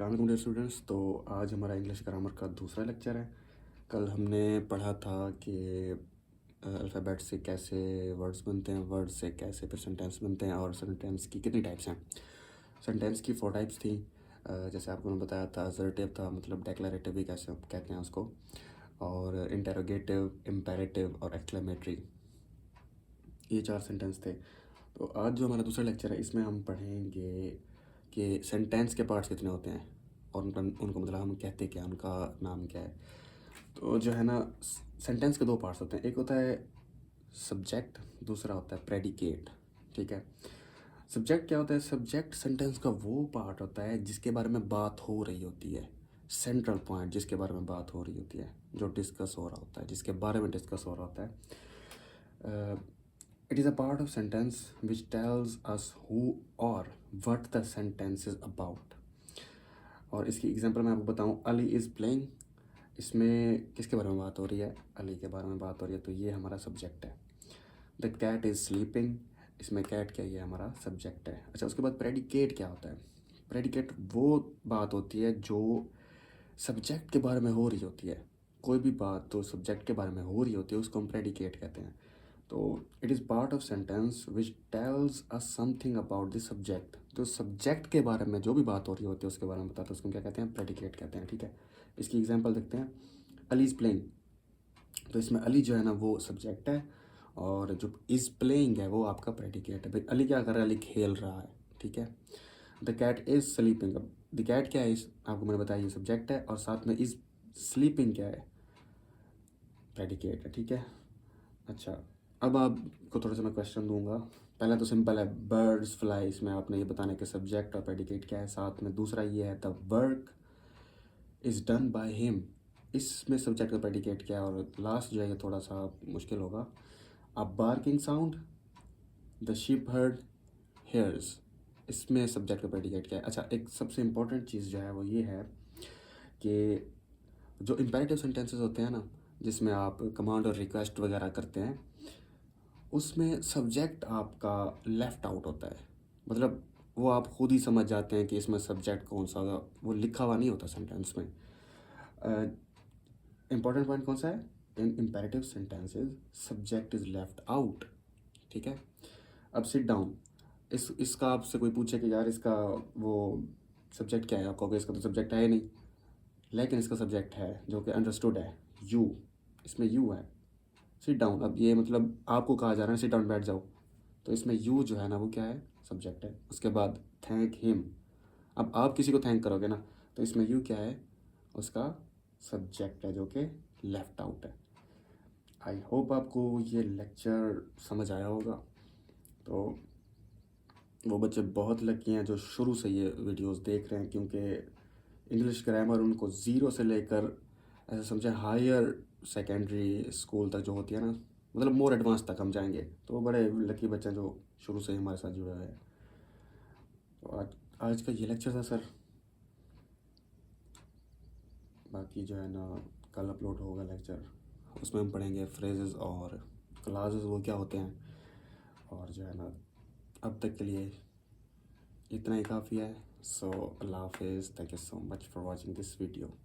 अस्सलाम वालेकुम dear students. तो आज हमारा इंग्लिश ग्रामर का दूसरा लेक्चर है। कल हमने पढ़ा था कि अल्फ़ाबेट से कैसे वर्ड्स बनते हैं, वर्ड्स से कैसे फिर सेंटेंस बनते हैं, और सेंटेंस की कितनी टाइप्स हैं। सेंटेंस की 4 टाइप्स थी। जैसे आपको मैंने बताया था, असर्टिव था, मतलब डेक्लरेटिव भी कैसे कहते हैं उसको, और इंटेरोगेटिव, इम्पेरेटिव और एक्सक्लेमेटरी, ये 4 सेंटेंस थे। तो आज जो हमारा दूसरा लेक्चर है, इसमें हम पढ़ेंगे कि सेंटेंस के पार्ट्स कितने होते हैं और उनको मतलब हम कहते क्या, उनका नाम क्या है। तो जो है ना, सेंटेंस के 2 पार्ट्स होते हैं। एक होता है सब्जेक्ट, दूसरा होता है प्रेडिकेट। ठीक है। सब्जेक्ट क्या होता है? सब्जेक्ट सेंटेंस का वो पार्ट होता है जिसके बारे में बात हो रही होती है, सेंट्रल पॉइंट जिसके बारे में बात हो रही होती है, जो डिस्कस हो रहा होता है, जिसके बारे में डिस्कस हो रहा होता है। It is a part of sentence which tells us who or what the sentence is about. और इसकी एग्जांपल मैं आपको बताऊं, अली इज़ प्लेइंग, इसमें किसके बारे में बात हो रही है? अली के बारे में बात हो रही है, तो ये हमारा सब्जेक्ट है। द कैट इज़ स्लीपिंग, इसमें कैट क्या, ये हमारा सब्जेक्ट है। अच्छा, उसके बाद प्रेडिकेट क्या होता है? प्रेडिकेट वो बात होती है जो सब्जेक्ट के बारे में हो रही होती है। कोई भी बात तो सब्जेक्ट के बारे में हो रही होती है, उसको हम प्रेडिकेट कहते हैं। तो it is part of sentence which tells us something about the subject. तो सब्जेक्ट के बारे में जो भी बात हो रही होती है उसके बारे में बताते हैं, उसको क्या कहते हैं? प्रेडिकेट कहते हैं। ठीक है। इसकी एग्जांपल देखते हैं। अली इज़ प्लेइंग, तो इसमें अली जो है ना वो सब्जेक्ट है, और जो इज़ प्लेइंग है वो आपका प्रेडिकेट है। भाई अली क्या कर रहा है? अली खेल रहा है। ठीक है। द कैट इज़ स्लीपिंग, अब द कैट क्या है? आपको मैंने बताया ये सब्जेक्ट है, और साथ में इज़ स्लीपिंग क्या है? प्रेडिकेट है। ठीक है। अच्छा, अब आपको थोड़ा सा मैं क्वेश्चन दूंगा। पहला तो सिंपल है, बर्ड्स फ्लाई, इसमें आपने ये बताना है कि सब्जेक्ट और प्रेडिकेट क्या है। साथ में दूसरा ये है, the work is done by him, इसमें सब्जेक्ट और प्रेडिकेट क्या है। और लास्ट जो है ये थोड़ा सा मुश्किल होगा, a barking sound the shepherd hears, इसमें सब्जेक्ट और प्रेडिकेट क्या है। अच्छा, एक सबसे इम्पोर्टेंट चीज़ जो है वो ये है कि जो इम्पेरेटिव सेंटेंसेस होते हैं ना, जिसमें आप कमांड और रिक्वेस्ट वगैरह करते हैं, उसमें सब्जेक्ट आपका लेफ़्ट आउट होता है। मतलब वो आप खुद ही समझ जाते हैं कि इसमें सब्जेक्ट कौन सा होगा, वो लिखा हुआ नहीं होता सेंटेंस में। इंपॉर्टेंट पॉइंट कौन सा है? In imperative sentences subject is left out. ठीक है। अब सिट डाउन, इसका आपसे कोई पूछे कि यार इसका वो सब्जेक्ट क्या है, आप कहोगे इसका तो सब्जेक्ट है ही नहीं, लेकिन इसका सब्जेक्ट है जो कि अंडरस्टूड है, यू, इसमें यू है। सिट डाउन, अब ये मतलब आपको कहा जा रहा है सिट डाउन, बैठ जाओ, तो इसमें यू जो है ना वो क्या है? सब्जेक्ट है। उसके बाद थैंक हिम, अब आप किसी को थैंक करोगे ना, तो इसमें यू क्या है? उसका सब्जेक्ट है जो कि लेफ्ट आउट है। आई होप आपको ये लेक्चर समझ आया होगा। तो वो बच्चे बहुत लकी हैं जो शुरू से ये वीडियोस देख रहे हैं, क्योंकि इंग्लिश ग्रामर उनको ज़ीरो से लेकर ऐसे समझे हायर सेकेंडरी स्कूल तक जो होती है ना, मतलब मोर एडवांस तक हम जाएंगे, तो वो बड़े लकी बच्चे हैं जो शुरू से ही हमारे साथ जुड़े हुए हैं। तो आज का ये लेक्चर था सर। बाकी जो है ना, कल अपलोड होगा लेक्चर, उसमें हम पढ़ेंगे फ्रेजेस और क्लासेस वो क्या होते हैं। और जो है ना, अब तक के लिए इतना ही काफ़ी है। सो अल्लाह हाफिज़, thank you so much for watching this video.